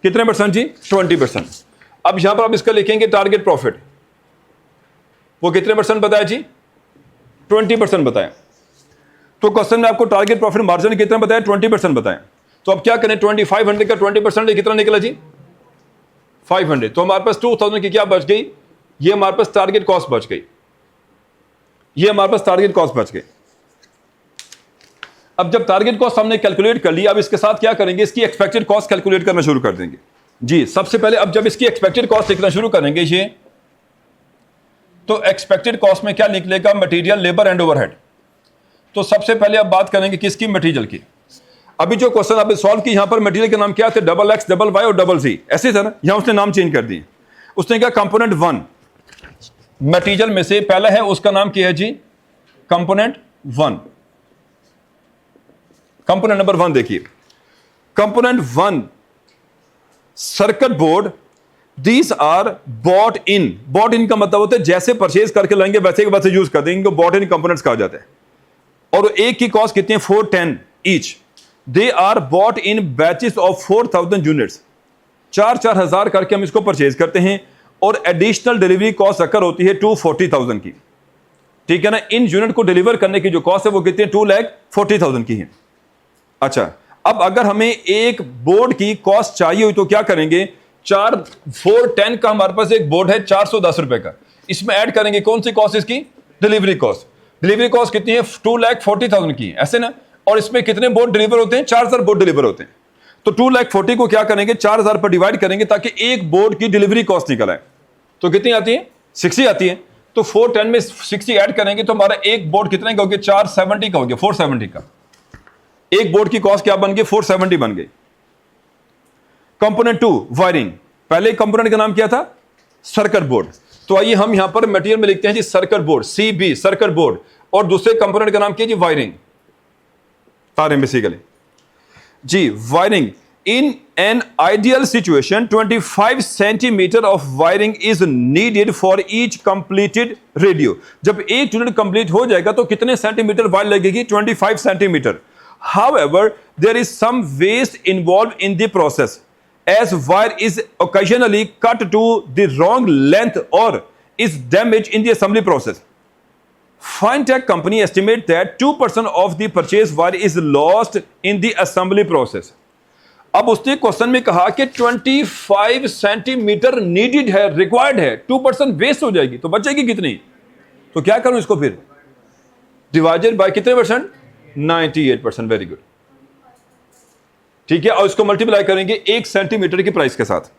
कितने परसेंट जी? 20%। अब यहां पर आप इसका लिखेंगे टारगेट प्रॉफिट, वो कितने परसेंट बताया जी? 20% बताया। तो क्वेश्चन में आपको टारगेट प्रॉफिट मार्जिन कितना बताया, 20% बताएं। तो अब क्या करें, 2500 का 20% कितना निकला जी, 500। तो हमारे पास 2000 की क्या बच गई, ये हमारे पास टारगेट कॉस्ट बच गई, ये हमारे पास टारगेट कॉस्ट बच गई। अब जब टारगेट कॉस्ट हमने कैलकुलेट कर लिया, अब इसके साथ क्या करेंगे, इसकी एक्सपेक्टेड कॉस्ट कैलकुलेट करना शुरू कर देंगे जी। सबसे पहले अब जब इसकी एक्सपेक्टेड कॉस्ट लिखना शुरू करेंगे ये, तो एक्सपेक्टेड कॉस्ट में क्या निकलेगा, मटेरियल, लेबर एंड ओवरहेड। तो सबसे पहले अब बात करेंगे किसकी, मटेरियल की। अभी जो क्वेश्चन आपने सॉल्व की, यहां पर मटेरियल के नाम क्या थे, $X, $Y और $Z, ऐसे था ना। यहां उसने नाम चेंज कर दिए। उसने क्या, कंपोनेंट 1 मटेरियल में से पहला है, उसका नाम क्या है जी, कंपोनेंट 1। कंपोनेंट नंबर 1 देखिए, component 1 circuit board, these are bought in. Bought in का मतलब होता है जैसे परचेज करके लाएंगे वैसे के वैसे यूज कर देंगे, बॉट इन कंपोनेंट्स कहा जाता है। और एक की कॉस्ट कितनी है, 410 each. They are bought in batches of 4000 units, 4,000 करके हम इसको परचेज करते हैं। और एडिशनल डिलीवरी कॉस्ट अकर होती है 240,000 की, ठीक है ना। इन यूनिट को डिलीवर करने की जो कॉस्ट है वो कितनी है, 2,40,000 की है। अच्छा, अब अगर हमें एक बोर्ड की कॉस्ट चाहिए हुई तो क्या करेंगे, 410 का हमारे पास एक बोर्ड है 410 रुपए का, इसमें ऐड करेंगे कौन सी कॉस्ट, इसकी डिलीवरी कॉस्ट। डिलीवरी कॉस्ट कितनी है, 2,40,000 की है, ऐसे ना। और इसमें कितने बोर्ड डिलीवर होते हैं, 4,000 बोर्ड डिलीवर होते हैं। तो 2,40,000 को क्या करेंगे, 4,000 पर डिवाइड करेंगे ताकि एक बोर्ड की डिलीवरी कॉस्ट निकल आए। तो कितनी आती है, 60 आती है। तो 410 में 60 ऐड करेंगे तो हमारा एक बोर्ड कितने का हो गया, 470 का हो गया, 470 का। एक बोर्ड की कॉस्ट क्या बन गई, 470 बन गई। कंपोनेंट 2 वायरिंग, पहले कंपोनेंट का नाम क्या था, सर्किट बोर्ड। तो आइए हम यहां पर मटेरियल में लिखते हैं जी circuit board, CB circuit board. और दूसरे कंपोनेंट का नाम क्या जी, वायरिंग, तारें बेसिकली जी। Wiring, in an ideal situation 25 centimetre of wiring is needed for each completed radio. जब एक यूनिट कंप्लीट हो जाएगा तो कितने सेंटीमीटर वायर लगेगी, 25 centimetre. However, there is some waste involved in the process, as wire is occasionally cut to the wrong length or is damaged in the assembly process. Fintech company estimate that 2% of the purchase wire is lost in the assembly process. अब उसने question में कहा कि 25 centimetre needed है, required है, 2% waste हो जाएगी, तो बचेगी कितनी। तो क्या करूं इसको फिर, डिवाइडेड बाय कितने परसेंट, 98%। वेरी गुड, ठीक है। और इसको मल्टीप्लाई करेंगे 1 सेंटीमीटर की प्राइस के साथ।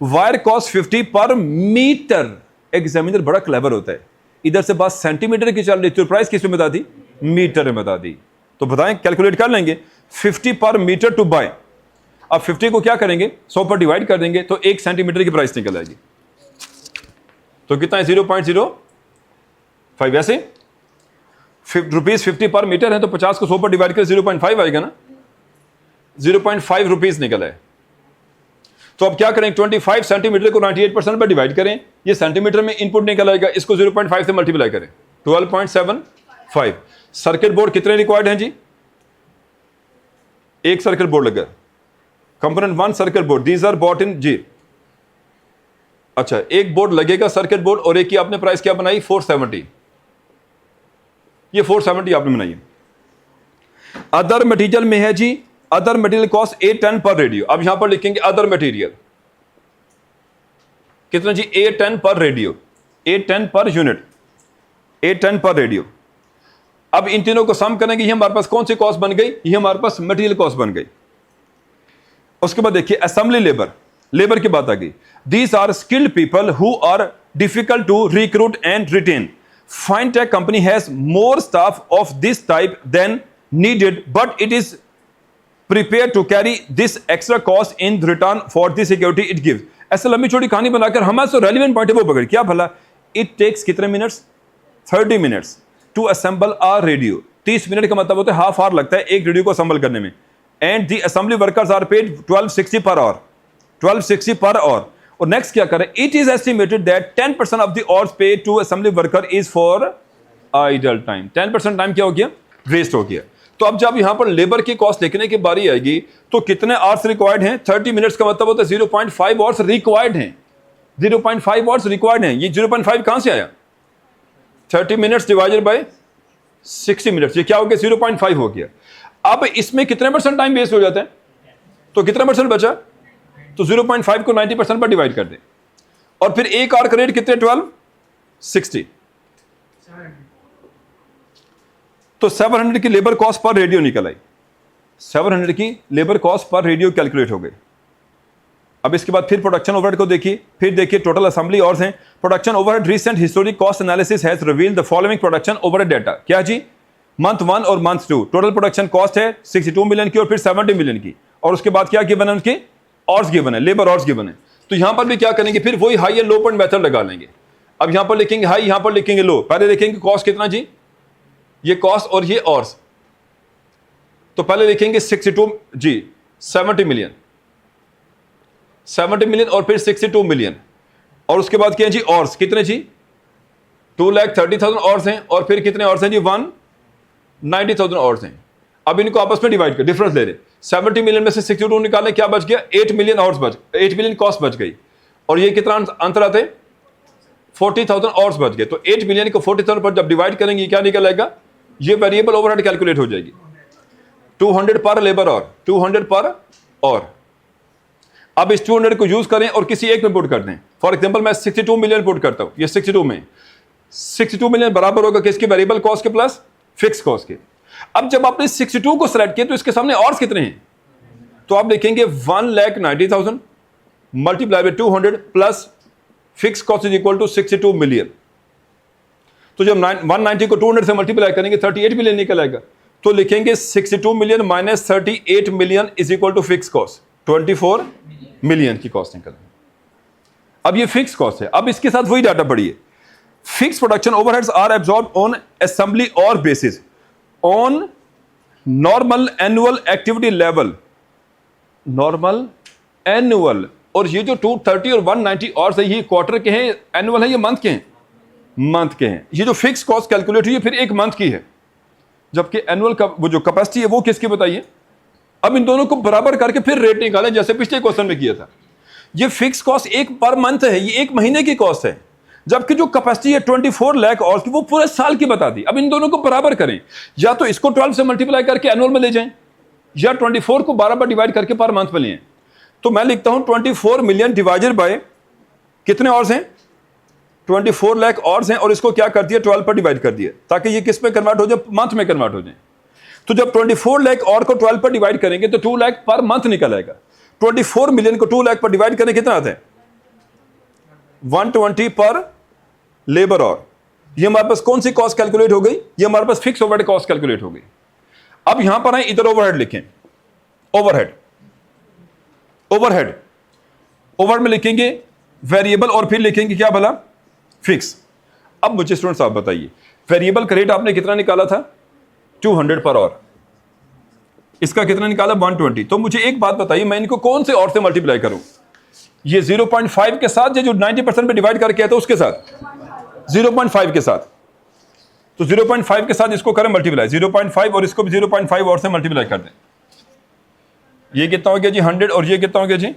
वायर कॉस्ट 50 पर मीटर। एग्जामिनर बड़ा क्लेवर होता है, इधर से बात सेंटीमीटर की चल रही थी, प्राइस किस में बता दी, मीटर में बता दी। तो बताएं, कैलकुलेट कर लेंगे, 50 पर मीटर टू बाय। अब 50 को क्या करेंगे, 100 पर डिवाइड कर देंगे तो 1 सेंटीमीटर की प्राइस निकल आएगी। तो कितना है, 0.05। ऐसे ₹50 पर मीटर है तो 50 को 100 पर डिवाइड कर 0.5 आएगा ना, 0.5 रुपीज निकला है। तो अब क्या करें, 25 सेंटीमीटर को 98% पर डिवाइड करें, ये सेंटीमीटर में इनपुट निकल आएगा, इसको 0.5 से मल्टीप्लाई करें, 12.75। सर्किट बोर्ड कितने रिक्वायर्ड हैं जी, एक सर्किट बोर्ड लगा, component 1 circuit board, these are bought in जी। अच्छा, एक बोर्ड लगेगा सर्किट बोर्ड, और एक की आपने प्राइस क्या बनाई, 470। ये 470 आपने बनाई है। अदर मटेरियल में है जी, अदर मटेरियल कॉस्ट 810 पर रेडियो। अब यहां पर लिखेंगे अदर मटेरियल कितना जी, 810 पर रेडियो, 810 पर यूनिट, 810 पर रेडियो। अब इन तीनों को सम करेंगे, ये हमारे पास कौन सी कॉस्ट बन गई, ये हमारे पास मटेरियल कॉस्ट बन गई। उसके बाद देखिए असेंबली लेबर, लेबर की बात आ गई। These are skilled people who are difficult to recruit and retain. Fintech company has more staff of this type than needed, but it is prepared to carry this extra cost in return for the security it gives. ऐसे लंबी छोटी कहानी बनाकर हमारे से relevant point है वो पकड़, क्या भला, इट टेक्स कितने minutes, 30 minutes to assemble a radio. 30 minute का मतलब होता है हाफ आवर लगता है एक रेडियो को असेंबल करने में। And the assembly workers are paid 1260 per our, 1260 per our. और नेक्स्ट क्या करें, it is estimated that 10% of the hours paid to assembly worker is for idle time. 10% time क्या हो गया, वेस्ट हो गया। तो अब जब यहां पर लेबर की कॉस्ट लिखने की बारी आएगी तो कितने आवर्स रिक्वायर्ड हैं, 30 मिनट्स का मतलब होता है 0.5 आवर्स रिक्वायर्ड हैं, 0.5 आवर्स रिक्वायर्ड हैं। ये 0.5 कहां से आया, 30 मिनट्स डिवाइडेड बाय 60 मिनट, ये क्या हो गया 0.5 हो गया। अब इसमें कितने परसेंट टाइम वेस्ट हो जाता है, तो कितना परसेंट बचा, तो 0.5 को 90% पर डिवाइड कर दें, और फिर एक आवर का रेट कितने 12 60, तो 700 की लेबर कॉस्ट पर रेडियो निकल आई, 700 की labour cost per radio calculate हो गई। अब इसके बाद फिर प्रोडक्शन ओवरहेड को देखिए, फिर देखिए टोटल असेंबली और हैं। Production overhead recent historic cost analysis has revealed the following production overhead data. क्या जी, मंथ 1 और मंथ 2 टोटल प्रोडक्शन कॉस्ट है 62 मिलियन की और फिर 70 मिलियन की, और उसके बाद क्या गिवन है उनके ऑर्स गिवन है, लेबर ऑर्स गिवन है। तो यहां पर भी क्या करेंगे, फिर वही high and low point method लगा लेंगे। अब यहां पर लिखेंगे हाई, यहां पर लिखेंगे लो, पहले लिखेंगे कॉस्ट कितना जी, ये कॉस्ट और ये ऑर्स, तो पहले लिखेंगे 62 जी 70 मिलियन, 70 मिलियन और फिर 62 मिलियन, और उसके बाद क्या है जी ऑर्स कितने जी 2,30,000 ऑर्स हैं, और फिर कितने ऑर्स हैं जी 1,90,000 ऑर्स हैं। अब इनको आपस में डिवाइड कर डिफरेंस ले रहे, 70 मिलियन में से 62 निकालें, क्या बच गया 8 मिलियन ऑर्स 8 मिलियन कॉस्ट बच गई, और ये कितना अंतर आते 40,000 ऑर्स बच गए। तो 8 मिलियन को 40,000 पर जब डिवाइड करेंगे क्या निकल आएगा, ये वेरिएबल ओवरहेड कैलकुलेट हो जाएगी 200 पर लेबर और 200 पर और। अब इस 200 को यूज करें और किसी एक में पुट कर दें। फॉर एग्जांपल मैं 62 मिलियन पुट करता हूं, ये 62 में 62 मिलियन बराबर होगा किसके, वेरिएबल कॉस्ट के प्लस फिक्स कॉस्ट के। अब जब आपने 62 को सेलेक्ट किया तो इसके सामने और कितने हैं, तो आप देखेंगे 1,90,000 multiply by 200 plus fix cost is equal to 62 million. तो जब 190 को 200 से मल्टीप्लाई करेंगे 38 मिलियन निकल आएगा। तो लिखेंगे 62 million minus 38 million is equal to fix cost 24 million की कॉस्ट निकल। अब ये फिक्स कॉस्ट है। अब इसके साथ वही डाटा पढ़िए, fix production overheads are absorb on assembly hour basis on normal annual activity level, normal annual, और ये जो 230 और 190 और है ये क्वार्टर के हैं, एनुअल है ये मंथ के हैं, मंथ के हैं। ये जो फिक्स कॉस्ट कैलकुलेट हुई है फिर एक मंथ की है, जबकि एनुअल का वो जो कैपेसिटी है वो किसकी बताइए। अब इन दोनों को बराबर करके फिर रेट निकालें जैसे पिछले क्वेश्चन में किया था। ये फिक्स कॉस्ट एक पर मंथ है, ये एक महीने की कॉस्ट है, जबकि जो कैपेसिटी है 24 लाख और की वो पूरे साल की बता दी। अब इन दोनों को बराबर करें, या तो इसको 12 से मल्टीप्लाई करके एनुअल में ले जाएं, या 24 को 12 पर डिवाइड करके पर मंथ में लें। तो मैं लिखता हूं 24 मिलियन डिवाइडेड बाय कितने ऑर्स हैं 24 लाख ऑर्स हैं, और इसको क्या कर दिया 12 पर डिवाइड कर दिया, ताकि ये किस में कन्वर्ट हो जाए, मंथ में कन्वर्ट हो जाए। तो जब 24 लाख और को 12 पर डिवाइड करेंगे तो 2 लाख पर मंथ निकल आएगा। 24 मिलियन को 2 लाख पर डिवाइड करें कितना आता है 120 पर लेबर और। ये हमारे पास कौन सी कॉस्ट कैलकुलेट हो गई, ये हमारे पास फिक्स ओवरहेड कॉस्ट कैलकुलेट हो गई। अब यहां पर आए, इधर ओवरहेड लिखें, ओवरहेड ओवरहेड ओवरहेड में लिखेंगे वेरिएबल और फिर लिखेंगे क्या भला फिक्स। अब मुझे स्टूडेंट्स आप बताइए, वेरिएबल का रेट आपने कितना निकाला था 200 पर और, इसका कितना निकाला 120। तो मुझे एक बात बताइए, मैं इनको कौन से और से मल्टीप्लाई करूं, ये 0.5 के साथ, ये जो 90% पे डिवाइड करके आता है उसके साथ 0.5 के साथ, तो 0.5 के साथ इसको करें मल्टीप्लाई 0.5 और इसको भी 0.5 और से मल्टीप्लाई कर दें। ये कितना हो गया जी 100 और ये कितना हो गया जी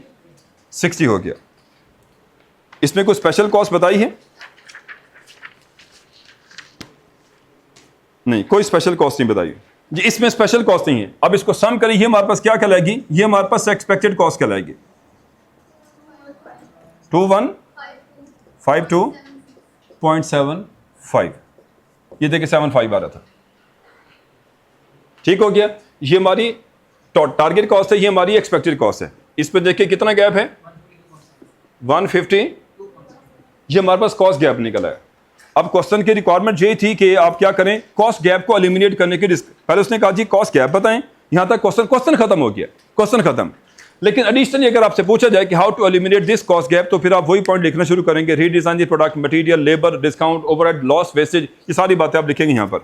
60 हो गया। इसमें कोई स्पेशल कॉस्ट बताई है नहीं, कोई स्पेशल कॉस्ट नहीं बताई जी, इसमें स्पेशल कॉस्ट नहीं है। अब इसको सम करें, ये हमारे पास क्या कहलाएगी, ये हमारे पास एक्सपेक्टेड कॉस्ट कहलाएगी 2152.75, ये देखिए 75 आ रहा था, ठीक हो गया। ये हमारी टारगेट कॉस्ट है, ये हमारी एक्सपेक्टेड कॉस्ट है। इस पे देखिए कितना गैप है 150, ये हमारे पास कॉस्ट गैप निकला है। अब क्वेश्चन की रिक्वायरमेंट ये थी कि आप क्या करें, कॉस्ट गैप को एलिमिनेट करने की पहले उसने कहा जी कॉस्ट गैप बताएं, यहां तक क्वेश्चन खत्म हो गया, क्वेश्चन खत्म। लेकिन एडिशनली अगर आपसे पूछा जाए कि how to eliminate this cost gap, तो फिर आप वही पॉइंट लिखना शुरू करेंगे, redesign the product, material, labour, discount, overhead, loss, wastage, ये सारी बातें आप लिखेंगे यहां पर।